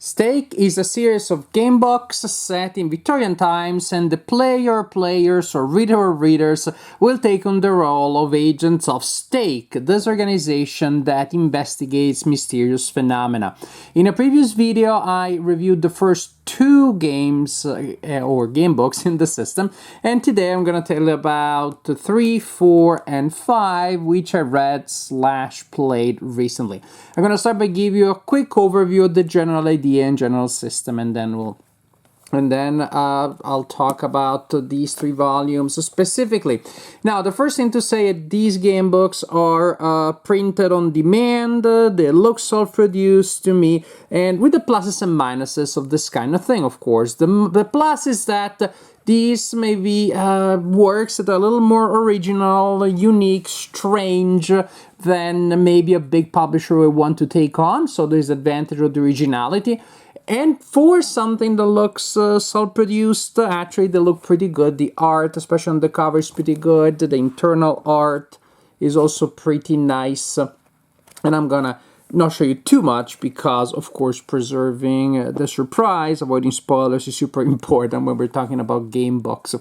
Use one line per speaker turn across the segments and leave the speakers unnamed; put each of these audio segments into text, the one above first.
Stake is a series of gamebooks set in Victorian times, and the player, players, or readers will take on the role of agents of Stake, this organization that investigates mysterious phenomena. In a previous video, I reviewed the first two games or gamebooks in the system, and today I'm going to tell you about 3, 4, and 5, which I read/played recently. I'm going to start by giving you a quick overview of the general idea and general system, and then I'll talk about these 3 volumes specifically. Now, the first thing to say, these game books are printed on demand. They look self-produced to me, and with the pluses and minuses of this kind of thing, of course. The plus is that these maybe works that are a little more original, unique, strange than maybe a big publisher would want to take on, so there's advantage of the originality. And for something that looks self-produced, actually they look pretty good. The art, especially on the cover, is pretty good. The internal art is also pretty nice. And I'm gonna not show you too much because, of course, preserving the surprise, avoiding spoilers is super important when we're talking about game books.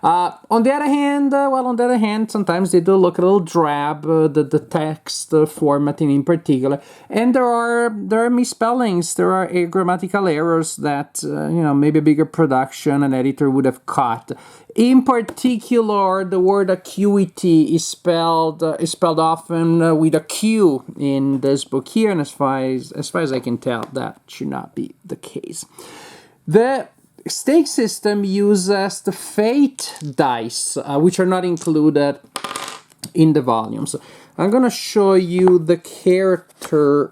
On the other hand, sometimes they do look a little drab, the text formatting in particular, and there are misspellings, there are grammatical errors that maybe a bigger production, an editor would have caught. In particular, the word acuity is spelled often with a Q in this book here, and as far as I can tell, that should not be the case. The Stake system uses the fate dice, which are not included in the volumes. I'm gonna show you the character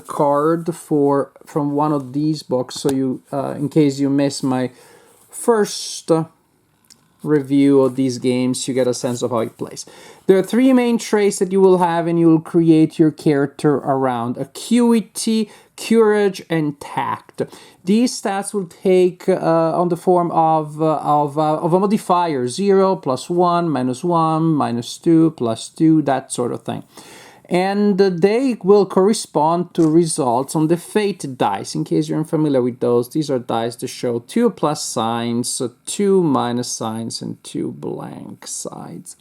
card from one of these books, so you, in case you missed my first review of these games, you get a sense of how it plays. There are 3 main traits that you will have, and you will create your character around: acuity, courage, and tact. These stats will take on the form of a modifier: 0, +1, -1, -2, +2, that sort of thing. And they will correspond to results on the fate dice. In case you're unfamiliar with those, these are dice that show 2 plus signs, 2 minus signs, and 2 blank sides.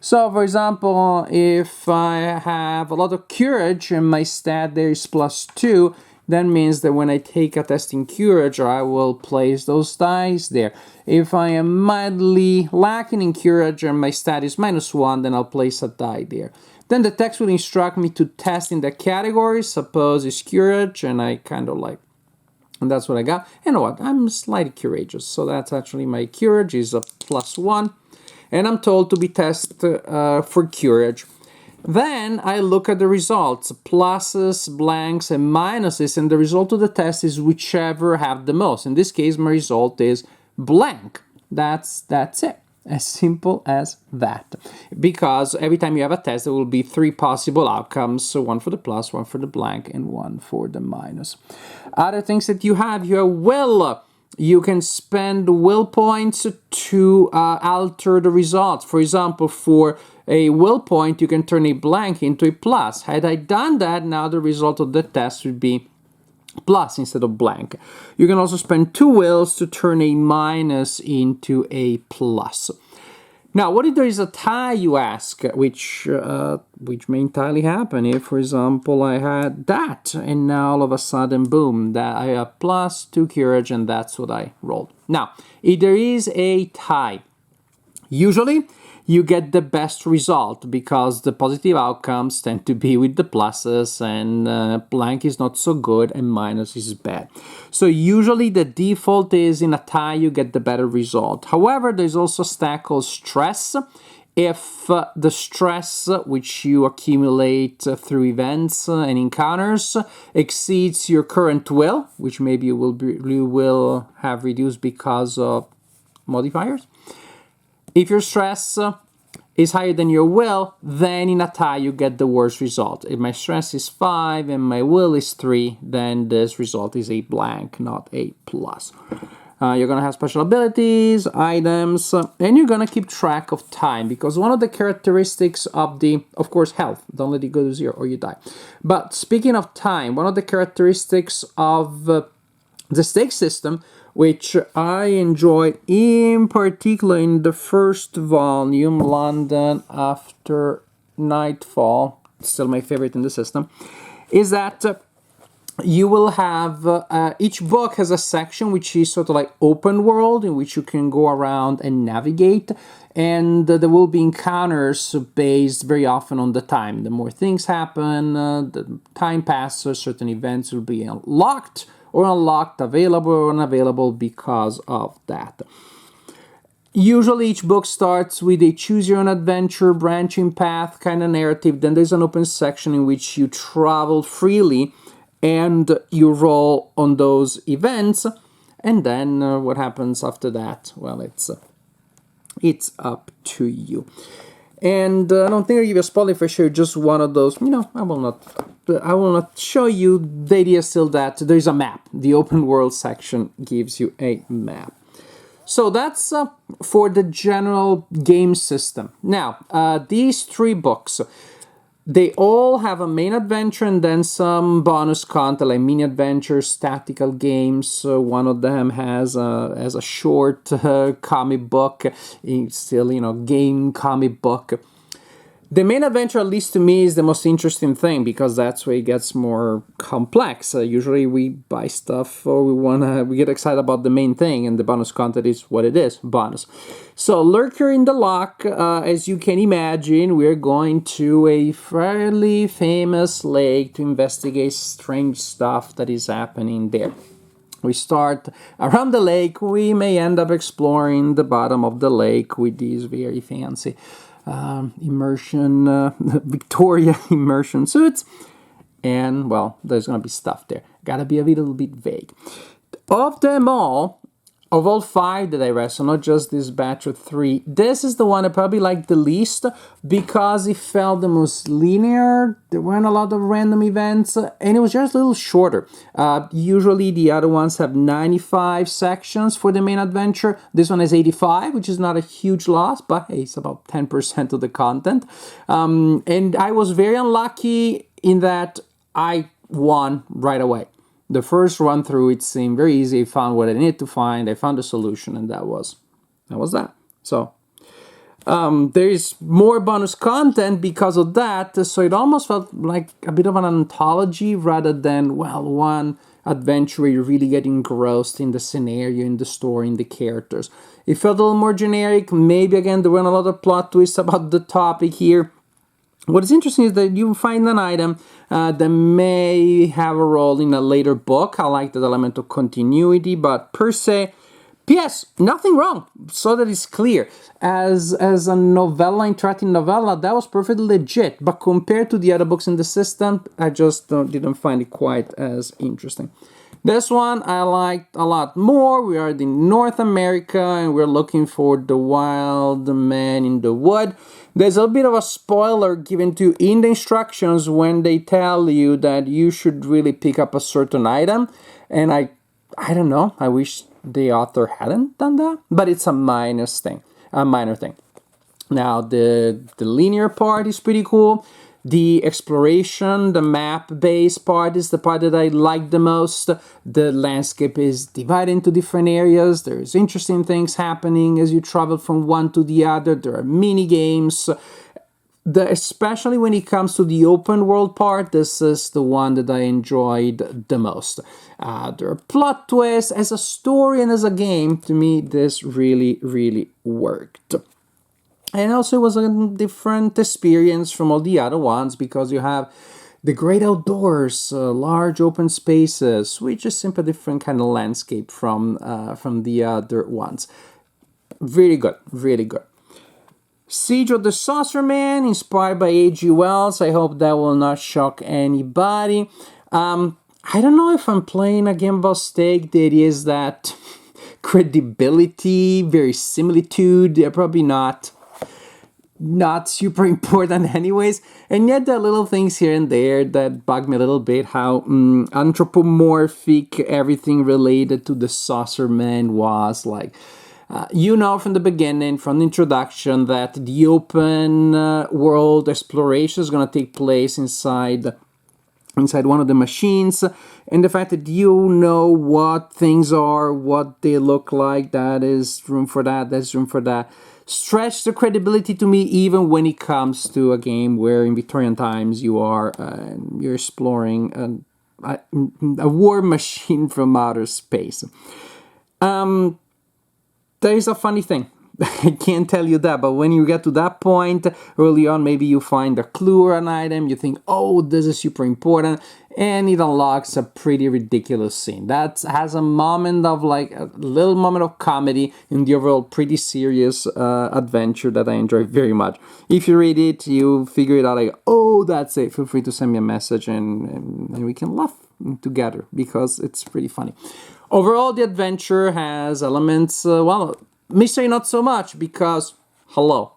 So, for example, if I have a lot of courage and my stat there is +2, that means that when I take a test in courage, I will place those dice there. If I am mildly lacking in courage and my stat is -1, then I'll place a die there. Then the text will instruct me to test in the category. Suppose it's courage, and I kind of like, and that's what I got. You know what? I'm slightly courageous, so that's actually my courage is a +1, and I'm told to be tested for courage. Then I look at the results, pluses, blanks, and minuses, and the result of the test is whichever have the most. In this case, my result is blank. That's it. As simple as that. Because every time you have a test, there will be 3 possible outcomes. So 1 for the plus, 1 for the blank, and 1 for the minus. Other things that you have, your will. You can spend will points to alter the results. For example, for a will point, you can turn a blank into a plus. Had I done that, now the result of the test would be plus instead of blank. You can also spend 2 wills to turn a minus into a plus. Now, what if there is a tie, you ask, which may entirely happen if, for example, I had that, and now all of a sudden, boom, that I have +2 courage, and that's what I rolled. Now, if there is a tie, usually you get the best result because the positive outcomes tend to be with the pluses, and blank is not so good and minus is bad. So usually the default is in a tie you get the better result. However, there's also a stat called stress. If the stress which you accumulate through events and encounters exceeds your current will, which maybe you will have reduced because of modifiers. If your stress is higher than your will, then in a tie you get the worst result. If my stress is 5 and my will is 3, then this result is a blank, not a plus. You're going to have special abilities, items, and you're going to keep track of time, because one of the characteristics of of course, health. Don't let it go to 0 or you die. But speaking of time, one of the characteristics of the stake system, which I enjoyed in particular in the first volume, London After Nightfall, still my favorite in the system, is that you will have, each book has a section which is sort of like open world, in which you can go around and navigate, and there will be encounters based very often on the time. The more things happen, the time passes, certain events will be unlocked or unlocked, available or unavailable because of that. Usually each book starts with a choose your own adventure, branching path kind of narrative. Then there's an open section in which you travel freely and you roll on those events. And then what happens after that? Well, it's up to you. And I don't think I'll give you a spoiler if I show you just one of those. I will not show you. The idea is still that there's a map. The open world section gives you a map. So that's for the general game system. Now, these 3 books, they all have a main adventure and then some bonus content like mini adventures, tactical games. One of them has a short comic book, still, game comic book. The main adventure, at least to me, is the most interesting thing, because that's where it gets more complex. Usually we buy stuff or we get excited about the main thing, and the bonus content is what it is, bonus. So Lurker in the Lock, as you can imagine, we're going to a fairly famous lake to investigate strange stuff that is happening there. We start around the lake. We may end up exploring the bottom of the lake with these very fancy immersion, Victoria immersion suits, and well, there's gonna be stuff there. Gotta be a little bit vague. Of them all, of all 5 that I read, so not just this batch of 3, this is the one I probably liked the least, because it felt the most linear. There weren't a lot of random events, and it was just a little shorter. Usually the other ones have 95 sections for the main adventure. This one has 85, which is not a huge loss, but hey, it's about 10% of the content. And I was very unlucky in that I won right away. The first run through, it seemed very easy. I found what I needed to find. I found a solution, and that was that. So there is more bonus content because of that. So it almost felt like a bit of an anthology rather than, one adventure where you really get engrossed in the scenario, in the story, in the characters. It felt a little more generic. Maybe, again, there weren't a lot of plot twists about the topic here. What is interesting is that you find an item that may have a role in a later book. I like that element of continuity, but per se, P.S. nothing wrong, so that it's clear. As a novella, interactive novella, that was perfectly legit, but compared to the other books in the system, I just didn't find it quite as interesting. This one I liked a lot more. We are in North America and we're looking for the wild man in the wood. There's a bit of a spoiler given to you in the instructions when they tell you that you should really pick up a certain item. And I don't know, I wish the author hadn't done that, but it's a minor thing. Now, the linear part is pretty cool. The exploration, the map-based part is the part that I like the most. The landscape is divided into different areas. There's interesting things happening as you travel from one to the other. There are mini games. Especially when it comes to the open world part, this is the one that I enjoyed the most. There are plot twists. As a story and as a game, to me, this really, really worked. And also it was a different experience from all the other ones because you have the great outdoors, large open spaces, which is simply a different kind of landscape from the other ones. Really good, really good. Siege of the Saucer Man, inspired by A.G. Wells. I hope that will not shock anybody. I don't know if I'm playing a game about stake that is that credibility, verisimilitude. Probably not. not super important anyways, and yet there are little things here and there that bug me a little bit, how anthropomorphic everything related to the Saucer Man was. Like, you know from the beginning, from the introduction, that the open world exploration is going to take place inside one of the machines, and the fact that you know what things are, what they look like, that is room for that, that's room for that, stretch the credibility to me, even when it comes to a game where in Victorian times you're exploring a war machine from outer space. There is a funny thing. I can't tell you that, but when you get to that point early on, maybe you find a clue or an item, you think, oh, this is super important, and it unlocks a pretty ridiculous scene. That has a moment of, like, a little moment of comedy in the overall pretty serious adventure that I enjoy very much. If you read it, you figure it out, like, oh, that's it. Feel free to send me a message and we can laugh together, because it's pretty funny. Overall, the adventure has elements, mystery not so much, because, hello,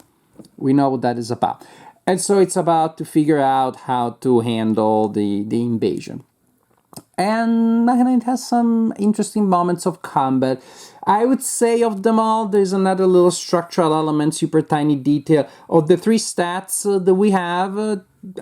we know what that is about. And so it's about to figure out how to handle the invasion. And it has some interesting moments of combat. I would say of them all, there's another little structural element, super tiny detail. Of the 3 stats that we have,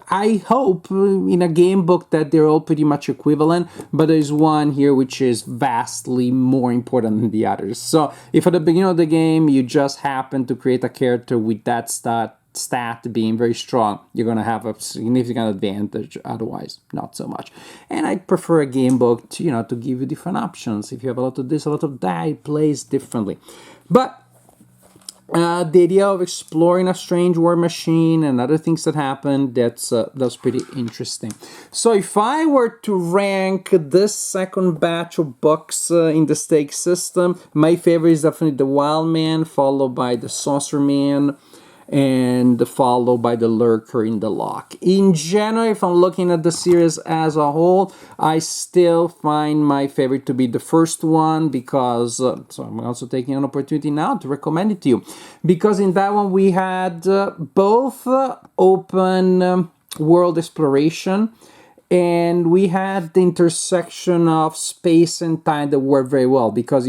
I hope in a game book that they're all pretty much equivalent, but there's one here which is vastly more important than the others. So if at the beginning of the game you just happen to create a character with that stat being very strong, you're going to have a significant advantage. Otherwise, not so much. And I prefer a game book to, to give you different options. If you have a lot of this, a lot of that, it plays differently. But the idea of exploring a strange war machine and other things that happen, that's pretty interesting. So if I were to rank this second batch of books in the stake system, my favorite is definitely the Wild Man, followed by the Saucer Man, and followed by the Lurker in the Lock. In general, if I'm looking at the series as a whole, I still find my favorite to be the first one, because, so I'm also taking an opportunity now to recommend it to you, because in that one we had both open world exploration, and we had the intersection of space and time that worked very well, because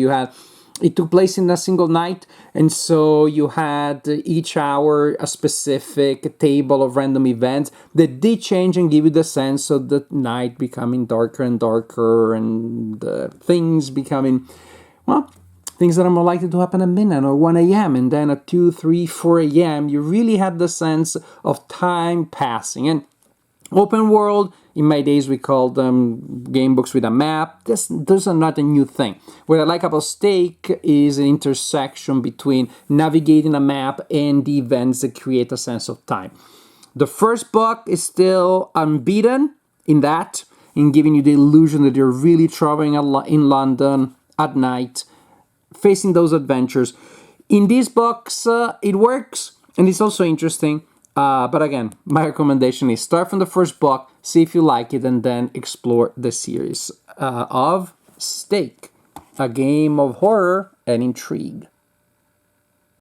it took place in a single night, and so you had each hour a specific table of random events that did change and give you the sense of the night becoming darker and darker, and things becoming, things that are more likely to happen at midnight or 1 a.m. And then at 2, 3, 4 a.m., you really had the sense of time passing. And open world, in my days we called them game books with a map. Those are not a new thing. What I like about Stake is an intersection between navigating a map and the events that create a sense of time. The first book is still unbeaten in giving you the illusion that you're really traveling in London at night, facing those adventures. In these books, it works, and it's also interesting. But again, my recommendation is start from the first book, see if you like it, and then explore the series of Stake, a game of horror and intrigue.